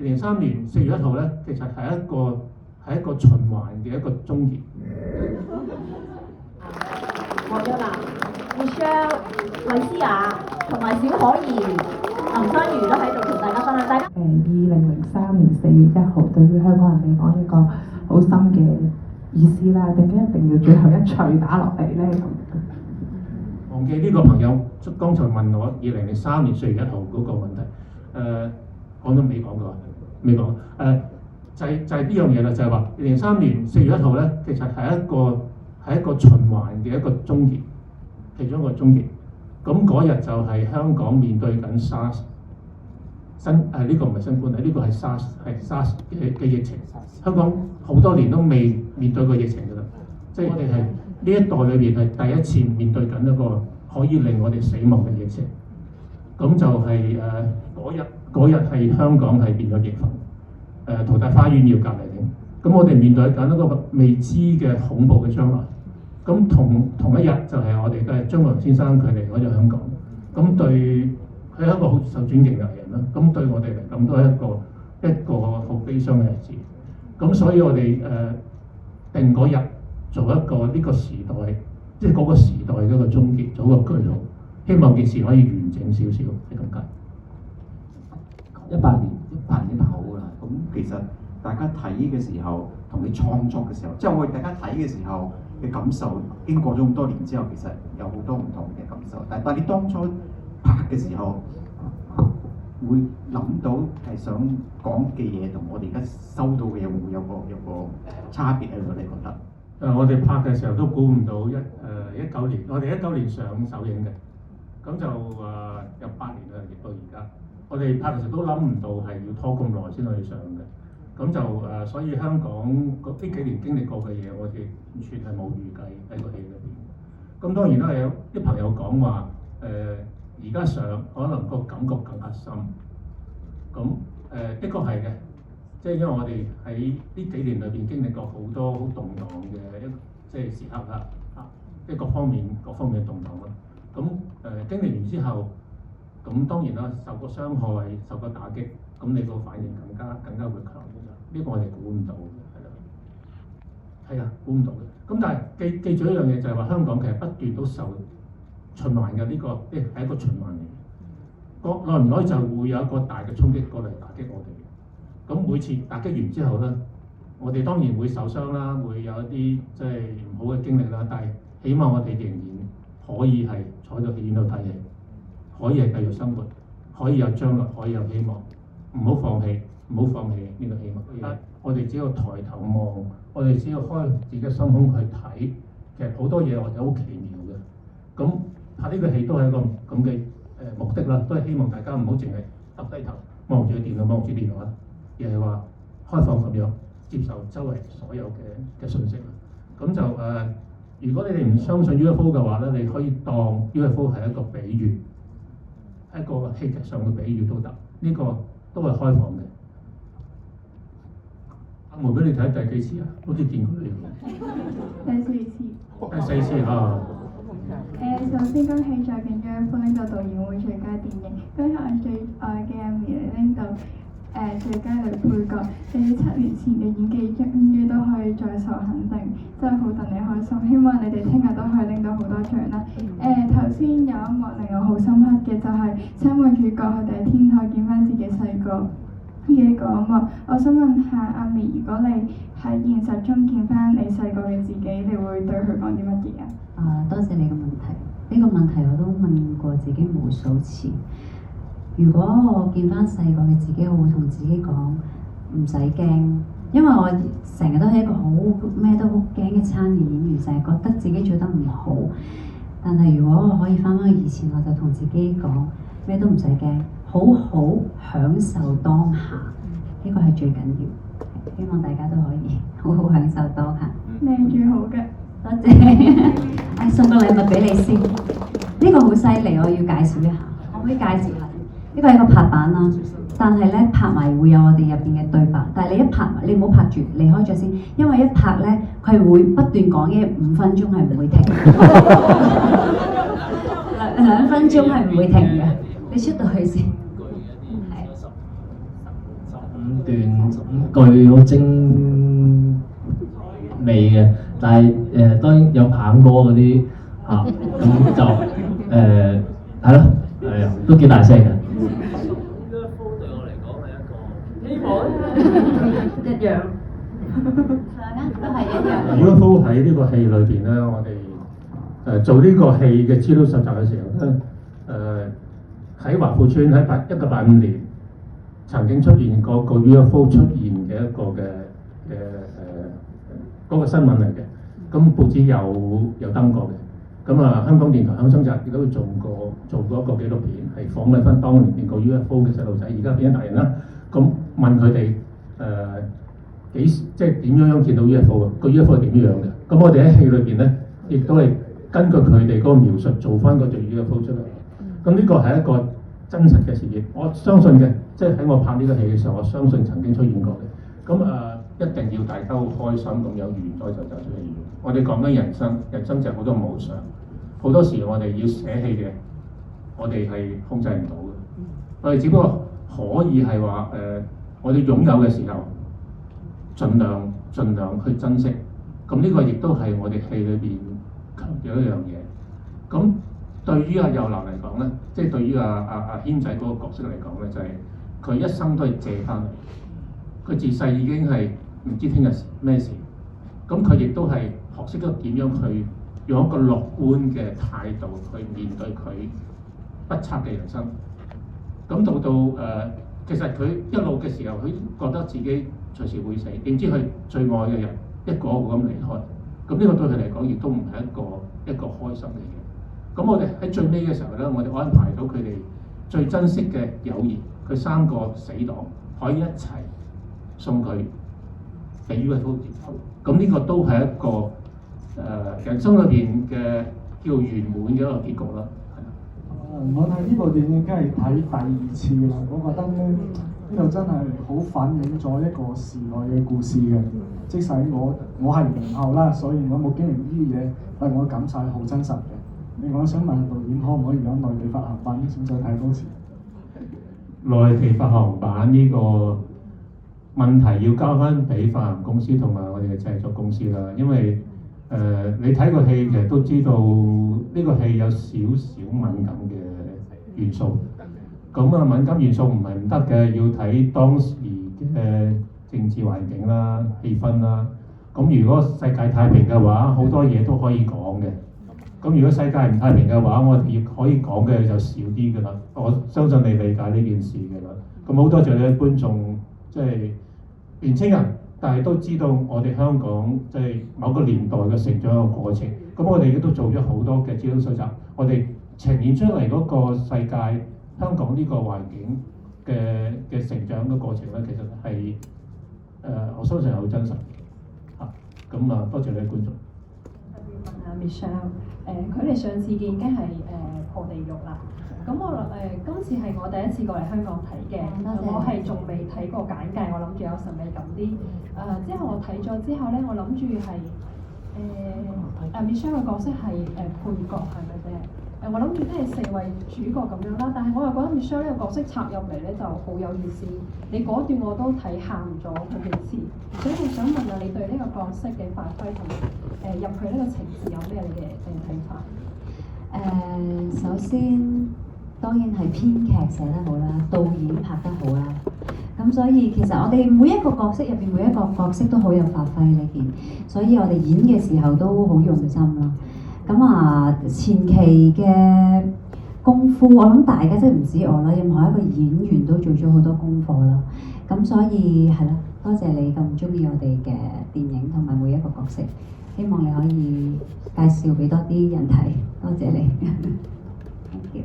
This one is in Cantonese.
2003年4月1號咧，其實係一個循環嘅一個終結。黃玉蘭、Michelle、黎思雅同埋小可兒、林雙如都喺度同大家分享。大家2003年4月1號對於香港人嚟講一個好深嘅意思啦，點解一定要最後一錘打落嚟咧？忘記呢個朋友剛才問我2003年4月1號嗰個問題，講都未講過，未講。就係呢樣嘢啦，就係話2003年4月1號咧，其實係一個循環嘅一個終結，其中一個終結。咁嗰日就係香港面對緊 SARS 呢個唔係新冠，呢個係 SARS 嘅疫情。香港好多年都未面對過疫情㗎啦，即係我哋係呢一代裏邊係第一次面對緊一個可以令我哋死亡嘅疫情。咁就係嗰日係香港係變咗疫墳，淘大花園要隔離令。咁我哋面對緊一個未知嘅恐怖嘅將來。咁同一日就係我哋嘅張國榮先生佢嚟咗香港。咁對佢係一個好受尊敬嘅藝人啦。咁對我哋嚟講都係一個好悲傷嘅日子。咁所以我哋定嗰日做一個呢個時代，即係嗰個時代嘅一個終結，做一個句號。希望件事可以完整少少，係咁解。18年已經拍好㗎啦。咁其實大家睇嘅時候，同你創作嘅時候，即係我哋大家睇嘅時候嘅感受，經過咗咁多年之後，其實有好多唔同嘅感受。但係你當初拍嘅時候，會諗到係想講嘅嘢，同我哋而家收到嘅嘢會唔會有個差別喺度？你覺得？我哋拍嘅時候都估唔到19年，我哋19年上首映嘅，咁就有8年啦，亦到而家。我哋拍嘅時候都諗唔到係要拖咁耐先可以上嘅，咁就所以香港呢幾年經歷過嘅嘢，我哋完全係冇預計喺個戲裏邊。咁當然啦，有啲朋友講話而家上可能個感覺更加深。咁的確係嘅，即係因為我哋喺呢幾年裏邊經歷過好多好動盪嘅即係時刻啦，即係各方面嘅動盪啦。咁經歷完之後，咁當然啦，受過傷害、受過打擊，咁你個反應更加會強嘅。呢個我哋估唔到嘅，係啊，估唔到嘅。咁但係記住一樣嘢就係話，香港其實不斷都受循環嘅，呢個係一個循環嚟。耐唔耐就會有一個大嘅衝擊過嚟打擊我哋。咁每次打擊完之後咧，我哋當然會受傷啦，會有一啲即係唔好嘅經歷啦。但係起碼我哋仍然可以係坐喺戲院度睇戲，可以係繼續生活，可以有將來，可以有希望。唔好放棄，唔好放棄呢個希望。我哋只要抬頭望，我哋只要開自己嘅心胸去睇，其實好多嘢我哋好奇妙嘅。咁拍呢個戲都係一個咁嘅目的啦，都係希望大家唔好淨係耷低頭望住個電腦，望住電腦啦，而係話開放咁樣接受周圍所有嘅信息啦。咁就如果你哋唔相信 UFO 嘅話咧，你可以當 UFO 係一個比喻，一個戲劇上嘅比喻都得。呢個都係開放嘅。阿梅俾你睇第幾次啊？好似見過你喎。第四次啊！首先恭喜再見 UFO 拎到導演會最佳電影，恭喜我最愛嘅阿梅拎到最佳女配角。你7年前嘅演技終於都可以再受肯定，真係好戥你開心。希望你哋聽日都可以拎到好多獎啦。頭先有一幕令我好深刻嘅就係三個主角佢哋喺天台見翻自己細個嘅嗰一幕。我想問下阿梅，如果你喺現實中見翻你細個嘅自己，你會對佢講啲乜嘢啊？多謝你嘅問題。呢個問題我都問過自己無數次。如果我見翻細個嘅自己，我會同自己講唔使驚，因為我成日都係一個好咩都好驚嘅餐嘅演員，成日覺得自己做得唔好。但係如果我可以翻返去以前，我就同自己講咩都唔使驚，好好享受當下，呢個係最緊要。希望大家都可以好好享受當下。你最好嘅，多謝。送個禮物俾你先，呢個好犀利，我要介紹一下。我可以介紹下，呢個係一個拍板啦，但係咧拍埋會有我哋入邊嘅對白。但係你一拍埋，你唔好拍住，離開咗先，因為一拍咧佢係會不斷講嘅，5分鐘係唔會停，2分鐘係唔會停嘅。你出到去先。15段句好精美嘅，但係當然有棒歌嗰啲嚇，咁就係咯，都幾大聲嘅。UFO 對我嚟講係一個希望。一樣。都係一樣。UFO 喺呢個戲裏邊咧，我哋做呢個戲嘅資料搜集嘅時候咧，喺華富村喺1985年曾經出現過個 UFO 出現嘅一個嘅嗰個新聞嚟嘅，咁報紙有登過嘅，咁香港電台香聲集亦都做過一個紀錄片，係訪問翻當年見過 UFO 嘅細路仔，而家變咗大人啦，咁問佢哋即係點樣見到 UFO 啊？個 UFO 係點樣嘅？咁我哋喺戲裏邊咧，亦都係根據佢哋嗰個描述做翻嗰隻 UFO 出嚟。咁呢個係一個真實嘅事件，我相信嘅，即係喺我拍呢個戲嘅時候，我相信曾經出現過嘅。咁一定要大家好開心咁有緣再就走出嚟。我哋講緊人生，人生就係好多無常，好多時我哋要捨棄嘅，我哋係控制唔到嘅。我哋只不過可以係話我哋擁有嘅時候，盡量去珍惜。咁呢個亦都係我哋戲裏邊強調一樣嘢。咁對於阿佑南嚟講咧，即係對於阿軒仔嗰個角色嚟講咧，就係佢一生都係借翻嚟。佢自細已經係唔知聽日咩事，咁佢亦都係學識咗點樣去用一個樂觀嘅態度去面對佢不測嘅人生。咁到其實佢一路嘅時候，佢覺得自己隨時會死，點知佢最愛嘅人一個一個咁離開。咁呢個對佢嚟講亦都唔係一個開心嘅嘢。咁我哋喺最尾嘅時候咧，我哋安排到佢哋最珍惜嘅友誼，佢3個死黨可以一齊送佢俾 UFO 接頭。咁呢個都係一個人生裏邊嘅叫圓滿嘅一個結局啦。我睇呢部電影梗係睇第2次啦，我覺得咧呢度真係好反映咗一個時代嘅故事嘅。即使我係0後啦，所以我冇經歷呢啲嘢，但係我感受係好真實嘅。另外想問導演可唔可以有內地發行版，想再睇多次？內地發行版呢個問題要交翻俾發行公司同埋我哋嘅製作公司啦，因為你睇個戲其實都知道呢個戲有少少敏感嘅元素。咁敏感元素唔係唔得嘅，要睇當時嘅政治環境啦、氣氛啦。咁如果世界太平嘅話，好多嘢都可以講嘅。咁如果世界唔太平嘅話，我哋亦可以講嘅就少啲㗎啦。我相信你理解呢件事㗎啦。咁好多謝你觀眾，即係年青人，但係都知道我哋香港即係某個年代嘅成長嘅過程。咁我哋亦都做咗好多嘅資料搜集，我哋呈現出嚟嗰個世界香港呢個環境嘅成長嘅過程咧，其實係我相信係好真實嚇。咁多謝你觀眾。問下 Michelle， 佢哋上次見已經係破地獄啦。咁我今次係我第一次過嚟香港睇嘅，我係仲未睇過簡介，我諗住有神秘感啲。之後我睇咗之後咧，我諗住係Michelle 嘅角色係配角係咪啫？我諗住都係4位主角咁樣啦，但係我又覺得 Michelle 呢個角色插入嚟咧就好有意思。你嗰段我都睇喊咗好幾次，所以我想問下你對呢個角色嘅發揮同入去呢個情節有咩你嘅睇法？首先當然係編劇寫得好啦，導演拍得好啦。咁所以其實我哋每一個角色入邊每一個角色都好有發揮呢件，所以我哋演嘅時候都好用心啦。咁前期嘅功夫，我諗大家即係唔止我啦，任何一個演員都做咗好多功課啦。咁所以係啦，多謝你咁中意我哋嘅電影同埋每一個角色，希望你可以介紹俾多啲人睇，多謝你。Thank you。